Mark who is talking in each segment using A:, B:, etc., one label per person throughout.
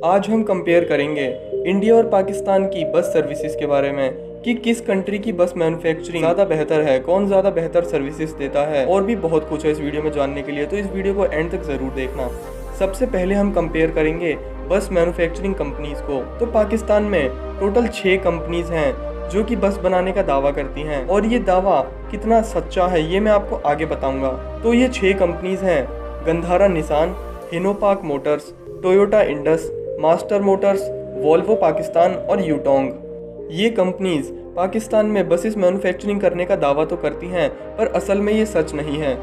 A: आज हम कंपेयर करेंगे इंडिया और पाकिस्तान की बस सर्विसेज के बारे में कि किस कंट्री की बस मैन्युफैक्चरिंग ज़्यादा बेहतर है, कौन ज़्यादा बेहतर सर्विसेज देता है, और भी बहुत कुछ है इस वीडियो में जानने के लिए, तो इस वीडियो को एंड तक ज़रूर देखना। सबसे पहले हम कंपेयर करेंगे बस मैन्युफैक्चरिंग कंपनीज को। तो पाकिस्तान में टोटल 6 कंपनीज हैं जो कि बस बनाने का दावा करती हैं, और ये दावा कितना सच्चा है ये मैं आपको आगे बताऊंगा। तो ये 6 कंपनीज हैं: Gandhara Nissan, Hinopak motors, Toyota Indus, master motors, Volvo Pakistan और यूटोंग। ये कंपनीज पाकिस्तान में बसेस मैन्युफैक्चरिंग करने का दावा तो करती हैं, पर असल में ये सच नहीं है।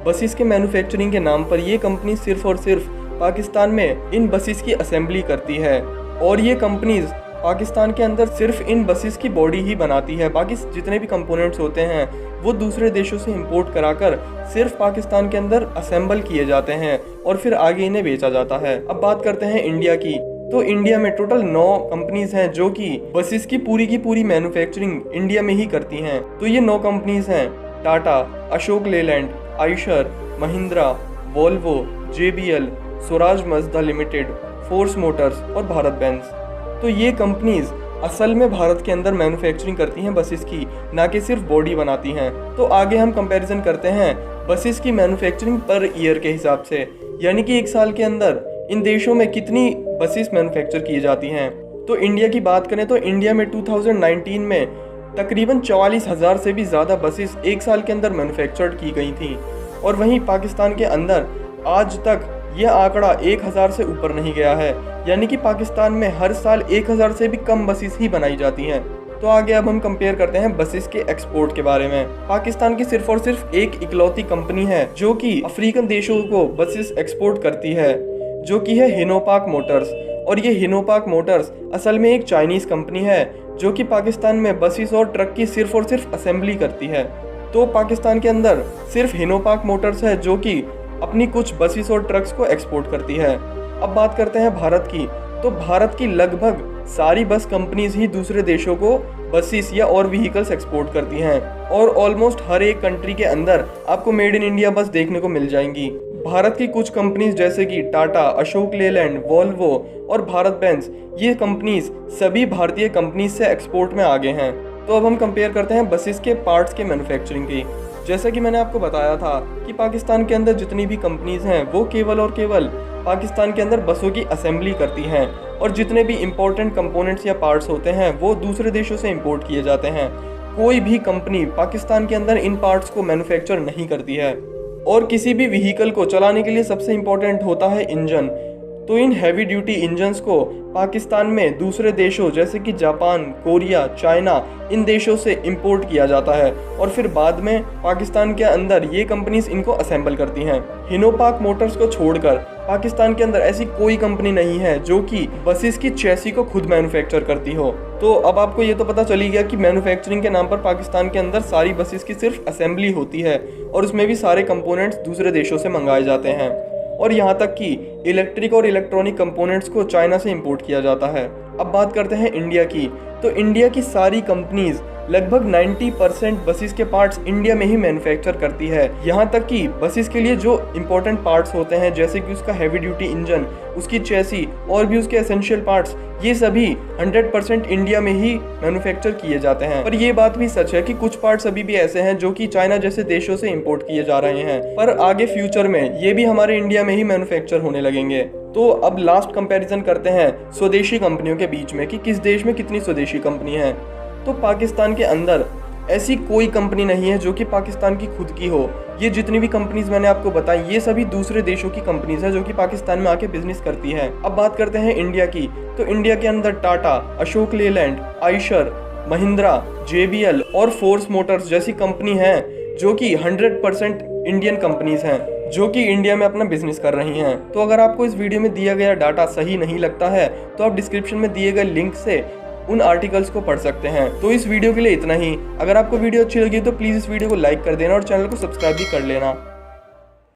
A: बसेस के मैन्युफैक्चरिंग के नाम पर ये कंपनी सिर्फ और सिर्फ पाकिस्तान में इन बसेस की असेंबली करती है, और ये कंपनीज पाकिस्तान के अंदर सिर्फ इन बसेस की बॉडी ही बनाती है। बाकी जितने भी कंपोनेंट्स होते हैं वो दूसरे देशों से इंपोर्ट कराकर सिर्फ पाकिस्तान के अंदर असेंबल किए जाते हैं और फिर आगे इन्हें बेचा जाता है। अब बात करते हैं इंडिया की। तो इंडिया में टोटल 9 कंपनीज हैं जो कि बसेस की पूरी मैन्युफैक्चरिंग इंडिया में ही करती हैं। तो ये 9 कंपनीज हैं: Tata, Ashok Leyland, Eicher, Mahindra, Volvo, JBL, Swaraj मजदा limited, force Motors और भारत बेंज। तो ये कंपनीज असल में भारत के अंदर मैन्युफैक्चरिंग करती हैं बसेस की, ना कि सिर्फ बॉडी बनाती हैं। तो आगे हम कंपैरिजन करते हैं बसेस की मैन्युफैक्चरिंग पर ईयर के हिसाब से, यानी कि एक साल के अंदर इन देशों में कितनी बसेस मैन्युफैक्चर की जाती हैं। तो इंडिया की बात करें तो इंडिया में 2019 में तकरीबन 44,000 से भी ज़्यादा बसेस एक साल के अंदर मैन्युफैक्चर्ड की गई थी, और वहीं पाकिस्तान के अंदर आज तक यह आंकड़ा 1,000 से ऊपर नहीं गया है, यानी कि पाकिस्तान में हर साल 1,000 से भी कम बसेस ही बनाई जाती हैं। तो आगे अब हम कंपेयर करते हैं बसेस के एक्सपोर्ट के बारे में। पाकिस्तान की सिर्फ और सिर्फ एक इकलौती कंपनी है जो कि अफ्रीकन देशों को बसेस एक्सपोर्ट करती है, जो कि है हिनोपाक मोटर्स। और ये हिनोपाक मोटर्स असल में एक चाइनीज कंपनी है जो कि पाकिस्तान में बसेस और ट्रक की सिर्फ और सिर्फ असेंबली करती है। तो पाकिस्तान के अंदर सिर्फ हिनोपाक मोटर्स है जो कि अपनी कुछ बसेस और ट्रक्स को एक्सपोर्ट करती है। अब बात करते हैं भारत की। तो भारत की लगभग सारी बस कंपनीज ही दूसरे देशों को बसेस या और व्हीकल्स एक्सपोर्ट करती हैं, और ऑलमोस्ट हर एक कंट्री के अंदर आपको मेड इन इंडिया बस देखने को मिल जाएंगी। भारत की कुछ कंपनीज जैसे कि टाटा, अशोक लेलैंड, वोल्वो और भारत बेंज, ये कंपनीज सभी भारतीय कंपनीज से एक्सपोर्ट में आगे हैं। तो अब हम कंपेयर करते हैं बसेस के पार्ट्स के मैन्युफैक्चरिंग की। जैसा कि मैंने आपको बताया था कि पाकिस्तान के अंदर जितनी भी कंपनीज हैं वो केवल और केवल पाकिस्तान के अंदर बसों की असेंबली करती हैं, और जितने भी इंपॉर्टेंट कंपोनेंट्स या पार्ट्स होते हैं वो दूसरे देशों से इंपोर्ट किए जाते हैं। कोई भी कंपनी पाकिस्तान के अंदर इन पार्ट्स को मैन्युफैक्चर नहीं करती है। और किसी भी व्हीकल को चलाने के लिए सबसे इम्पोर्टेंट होता है इंजन। तो इन हैवी ड्यूटी इंजन्स को पाकिस्तान में दूसरे देशों जैसे कि जापान, कोरिया, चाइना, इन देशों से इंपोर्ट किया जाता है, और फिर बाद में पाकिस्तान के अंदर ये कंपनीज इनको असेंबल करती हैं। हिनोपाक मोटर्स को छोड़कर पाकिस्तान के अंदर ऐसी कोई कंपनी नहीं है जो कि बसेस की चैसी को खुद मैन्युफैक्चर करती हो। तो अब आपको ये तो पता चली गया कि मैन्युफैक्चरिंग के नाम पर पाकिस्तान के अंदर सारी बसेस की सिर्फ असेंबली होती है, और उसमें भी सारे कंपोनेंट्स दूसरे देशों से मंगाए जाते हैं, और यहाँ तक कि इलेक्ट्रिक और इलेक्ट्रॉनिक कंपोनेंट्स को चाइना से इंपोर्ट किया जाता है। अब बात करते हैं इंडिया की। तो इंडिया की सारी कंपनीज लगभग 90% बसेस के पार्ट्स इंडिया में ही मैन्युफैक्चर करती है। यहाँ तक कि बसेस के लिए जो इंपॉर्टेंट पार्ट्स होते हैं जैसे कि उसका हैवी ड्यूटी इंजन, उसकी चैसी और भी उसके एसेंशियल पार्ट्स, ये सभी 100% इंडिया में ही मैन्युफैक्चर किए जाते हैं। पर ये बात भी सच है कि कुछ पार्ट्स अभी भी ऐसे हैं जो कि चाइना जैसे देशों से इंपोर्ट किए जा रहे हैं, पर आगे फ्यूचर में ये भी हमारे इंडिया में ही मैन्युफैक्चर होने लगेंगे। तो अब लास्ट कंपैरिजन करते हैं स्वदेशी कंपनियों के बीच में कि किस देश में कितनी स्वदेशी कंपनी है। तो पाकिस्तान के अंदर ऐसी कोई कंपनी नहीं है जो कि पाकिस्तान की खुद की हो। ये जितनी भी कंपनीज मैंने आपको बताई ये सभी दूसरे देशों की कंपनीज है जो कि पाकिस्तान में आके बिजनेस करती हैं। अब बात करते हैं इंडिया की। तो इंडिया के अंदर टाटा, अशोक लेलैंड, आयशर, महिंद्रा, JBL और फोर्स मोटर्स जैसी कंपनी हैं जो कि 100% इंडियन कंपनीज हैं जो कि इंडिया में अपना बिजनेस कर रही हैं। तो अगर आपको इस वीडियो में दिया गया डाटा सही नहीं लगता है तो आप डिस्क्रिप्शन में दिए गए लिंक से उन आर्टिकल्स को पढ़ सकते हैं। तो इस वीडियो के लिए इतना ही। अगर आपको वीडियो अच्छी लगी तो प्लीज़ इस वीडियो को लाइक कर देना और चैनल को सब्सक्राइब भी कर लेना।